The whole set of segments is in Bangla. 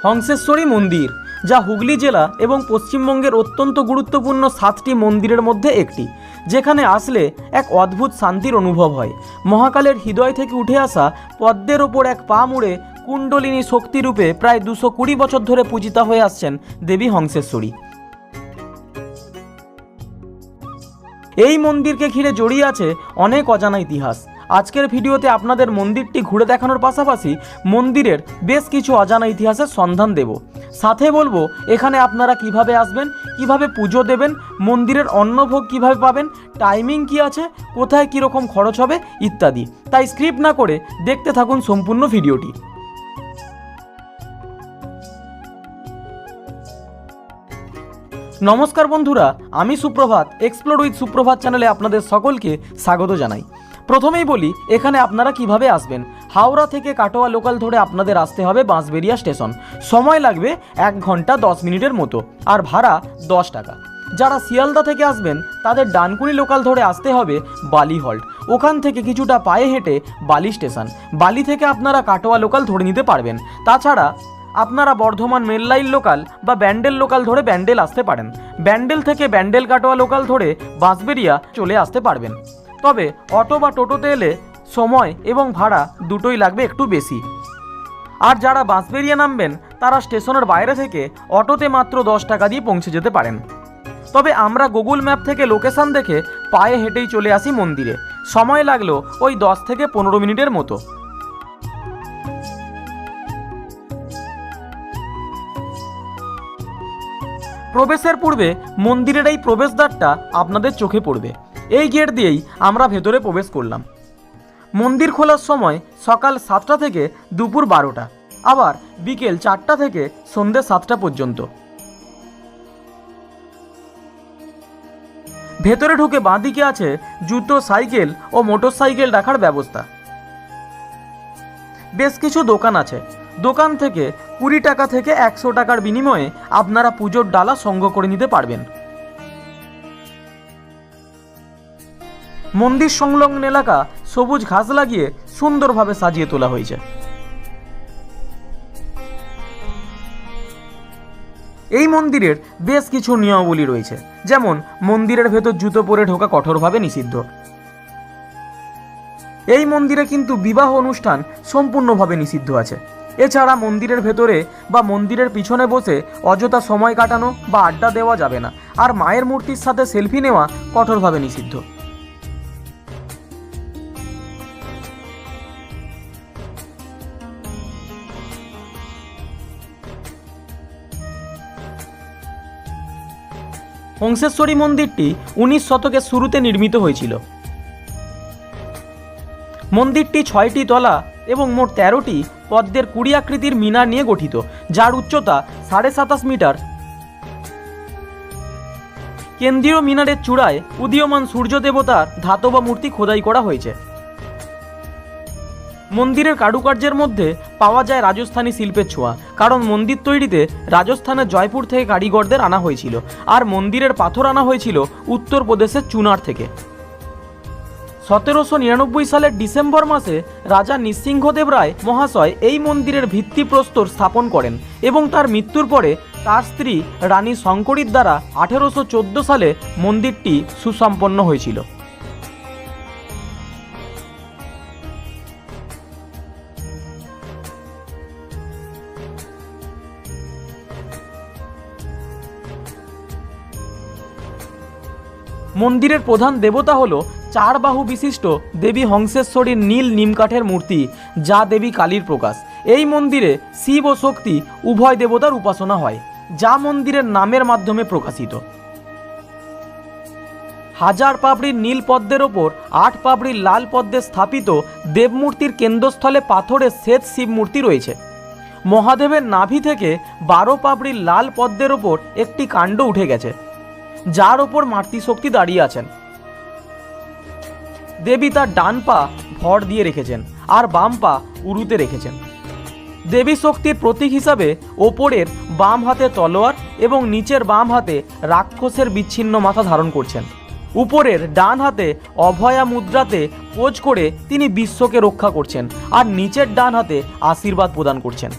হংসেশ্বরী মন্দির, যা হুগলি জেলা এবং পশ্চিমবঙ্গের অত্যন্ত গুরুত্বপূর্ণ 7টি মন্দিরের মধ্যে একটি, যেখানে আসলে এক অদ্ভুত শান্তির অনুভব হয়। মহাকালের হৃদয় থেকে উঠে আসা পদ্মের ওপর এক পা মুড়ে কুণ্ডলিনী শক্তিরূপে প্রায় 220 বছর ধরে পূজিতা হয়ে আসছেন দেবী হংসেশ্বরী। এই মন্দিরকে ঘিরে জড়িয়ে আছে অনেক অজানা ইতিহাস। আজকের ভিডিওতে আপনাদের মন্দিরটি ঘুরে দেখানোর পাশাপাশি মন্দিরের বেশ কিছু অজানা ইতিহাসের সন্ধান দেব। সাথে বলবো এখানে আপনারা কিভাবে আসবেন, কিভাবে পুজো দেবেন, মন্দিরের অন্নভোগ কিভাবে পাবেন, টাইমিং কি আছে, কোথায় কীরকম খরচ হবে ইত্যাদি। তাই স্ক্রিপ্ট না করে দেখতে থাকুন সম্পূর্ণ ভিডিওটি। নমস্কার বন্ধুরা, আমি সুপ্রভাত, এক্সপ্লোর উইথ সুপ্রভাত চ্যানেলে আপনাদের সকলকে স্বাগত জানাই। প্রথমেই বলি এখানে আপনারা কিভাবে আসবেন। হাওড়া থেকে কাটোয়া লোকাল ধরে আপনাদের আসতে হবে বাঁশবেড়িয়া স্টেশন। সময় লাগবে 1 ঘন্টা 10 মিনিটের মতো, আর ভাড়া 10 টাকা। যারা শিয়ালদা থেকে আসবেন তাদের ডানকুনি লোকাল ধরে আসতে হবে বালি হল্ট। ওখান থেকে কিছুটা পায়ে হেঁটে বালি স্টেশন। বালি থেকে আপনারা কাটোয়া লোকাল ধরে নিতে পারবেন। তাছাড়া আপনারা বর্ধমান মেল লাইন লোকাল বা ব্যান্ডেল লোকাল ধরে ব্যান্ডেল আসতে পারেন। ব্যান্ডেল থেকে ব্যান্ডেল কাটোয়া লোকাল ধরে বাঁশবেড়িয়া চলে আসতে পারবেন। তবে অটো বা টোটোতে এলে সময় এবং ভাড়া দুটোই লাগবে একটু বেশি। আর যারা বাঁশবেড়িয়া নামবেন তারা স্টেশনের বাইরে থেকে অটোতে মাত্র 10 টাকা দিয়ে পৌঁছে যেতে পারেন। তবে আমরা গুগল ম্যাপ থেকে লোকেশন দেখে পায়ে হেঁটেই চলে আসি মন্দিরে। সময় লাগলো ওই 10 থেকে 15 মিনিটের মতো। প্রবেশের পূর্বে মন্দিরের এই প্রবেশদ্বারটা আপনাদের চোখে পড়বে। এই গেট দিয়েই আমরা ভেতরে প্রবেশ করলাম। মন্দির খোলার সময় সকাল 7টা থেকে দুপুর 12টা, আবার বিকেল 4টা থেকে সন্ধ্যে 7টা পর্যন্ত। ভেতরে ঢুকে বাঁদিকে আছে জুতো, সাইকেল ও মোটর সাইকেল রাখার ব্যবস্থা। বেশ কিছু দোকান আছে। দোকান থেকে 20 টাকা থেকে 100 টাকার বিনিময়ে আপনারা পুজোর ডালা সংগ্রহ করে নিতে পারবেন। মন্দির সংলগ্ন এলাকা সবুজ ঘাস লাগিয়ে সুন্দরভাবে সাজিয়ে তোলা হয়েছে। এই মন্দিরের বেশ কিছু নিয়মাবলী রয়েছে, যেমন মন্দিরের ভেতর জুতো পরে ঢোকা কঠোরভাবে নিষিদ্ধ। এই মন্দিরে কিন্তু বিবাহ অনুষ্ঠান সম্পূর্ণভাবে নিষিদ্ধ আছে। এছাড়া মন্দিরের ভেতরে বা মন্দিরের পিছনে বসে অযথা সময় কাটানো বা আড্ডা দেওয়া যাবে না। আর মায়ের মূর্তির সাথে সেলফি নেওয়া কঠোরভাবে নিষিদ্ধ। হংসেশ্বরী মন্দিরটি 19 শতকের শুরুতে নির্মিত হয়েছিল। মন্দিরটি 6টি তলা এবং মোট 13টি পদ্মের 20 আকৃতির মিনার নিয়ে গঠিত, যার উচ্চতা 27.5 মিটার। কেন্দ্রীয় মিনারের চূড়ায় উদীয়মান সূর্য দেবতার ধাতব মূর্তি খোদাই করা হয়েছে। মন্দিরের কারুকার্যের মধ্যে পাওয়া যায় রাজস্থানী শিল্পের ছোঁয়া, কারণ মন্দির তৈরিতে রাজস্থানের জয়পুর থেকে কারিগরদের আনা হয়েছিল, আর মন্দিরের পাথর আনা হয়েছিল উত্তরপ্রদেশের চুনার থেকে। 1799 সালের ডিসেম্বর মাসে রাজা নৃসিংহদেব রায় মহাশয় এই মন্দিরের ভিত্তিপ্রস্তর স্থাপন করেন এবং তার মৃত্যুর পরে তার স্ত্রী রানী শঙ্করীর দ্বারা 1814 সালে মন্দিরটি সুসম্পন্ন হয়েছিল। মন্দিরের প্রধান দেবতা হল 4 বাহু বিশিষ্ট দেবী হংসেশ্বরীর নীল নিমকাঠের মূর্তি, যা দেবী কালীর প্রকাশ। এই মন্দিরে শিব ও শক্তি উভয় দেবতার উপাসনা হয়, যা মন্দিরের নামের মাধ্যমে প্রকাশিত। 1000 পাপড়ির নীল পদ্মের ওপর 8 পাপড়ির লাল পদ্মে স্থাপিত দেবমূর্তির কেন্দ্রস্থলে পাথরের শ্বেত শিব মূর্তি রয়েছে। মহাদেবের নাভি থেকে 12 পাপড়ির লাল পদ্মের ওপর একটি কাণ্ড উঠে গেছে, যার ওপর মাতৃশক্তি দাঁড়িয়ে আছেন। দেবী তার ডান পা ভর দিয়ে রেখেছেন আর বাম পা উরুতে রেখেছেন। দেবী শক্তির প্রতীক হিসাবে ওপরের বাম হাতে তলোয়ার এবং নিচের বাম হাতে রাক্ষসের বিচ্ছিন্ন মাথা ধারণ করছেন। উপরের ডান হাতে অভয়া মুদ্রাতে পোজ করে তিনি বিশ্বকে রক্ষা করছেন, আর নিচের ডান হাতে আশীর্বাদ প্রদান করছেন।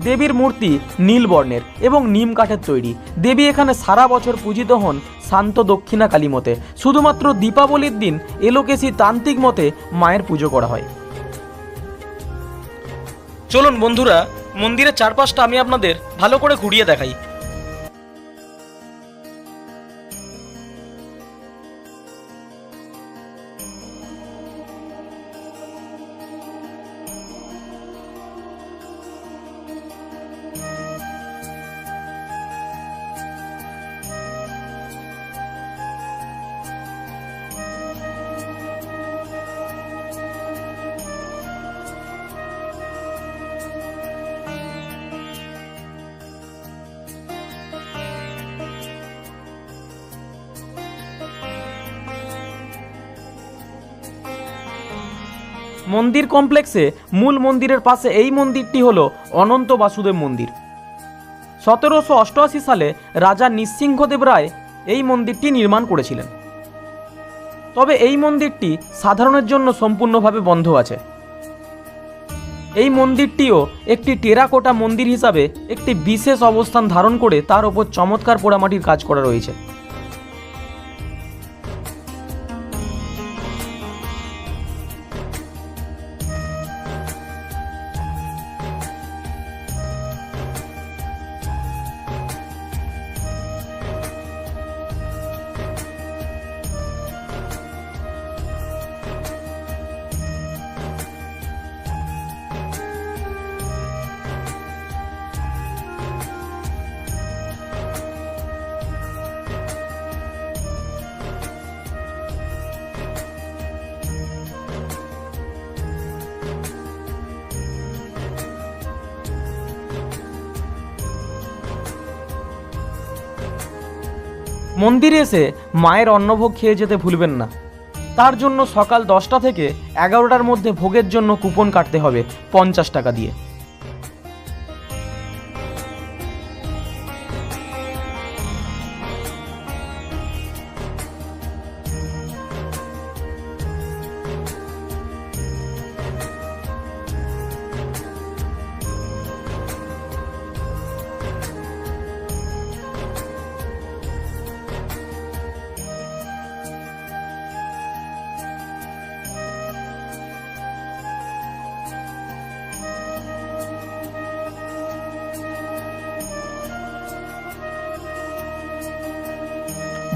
দেবীর মূর্তি নীল বর্ণের এবং নিম কাঠের তৈরি। দেবী এখানে সারা বছর পূজিত হন শান্ত দক্ষিণা কালী মতে। শুধুমাত্র দীপাবলির দিন এলোকেশী তান্ত্রিক মতে মায়ের পুজো করা হয়। চলুন বন্ধুরা, মন্দিরের চারপাশটা আমি আপনাদের ভালো করে ঘুরিয়ে দেখাই। মন্দির কমপ্লেক্সে মূল মন্দিরের পাশে এই মন্দিরটি হল অনন্ত বাসুদেব মন্দির। 1788 সালে রাজা নৃসিংহদেব রায় এই মন্দিরটি নির্মাণ করেছিলেন। তবে এই মন্দিরটি সাধারণের জন্য সম্পূর্ণভাবে বন্ধ আছে। এই মন্দিরটিও একটি টেরাকোটা মন্দির হিসাবে একটি বিশেষ অবস্থান ধারণ করে তার ওপর চমৎকার পোড়ামাটির কাজ করা রয়েছে। মন্দিরে এসে মায়ের অন্নভোগ খেয়ে যেতে ভুলবেন না। তার জন্য সকাল 10টা থেকে 11টার মধ্যে ভোগের জন্য কুপন কাটতে হবে 50 টাকা দিয়ে।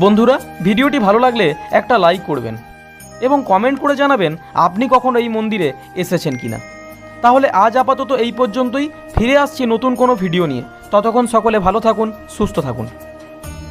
বন্ধুরা, ভিডিওটি ভালো লাগলে একটা লাইক করবেন এবং কমেন্ট করে জানাবেন আপনি কখন এই মন্দিরে এসেছেন কিনা। তাহলে আজ আপাতত এই পর্যন্তই। ফিরে আসছি নতুন কোনো ভিডিও নিয়ে। ততক্ষণ সকলে ভালো থাকুন, সুস্থ থাকুন।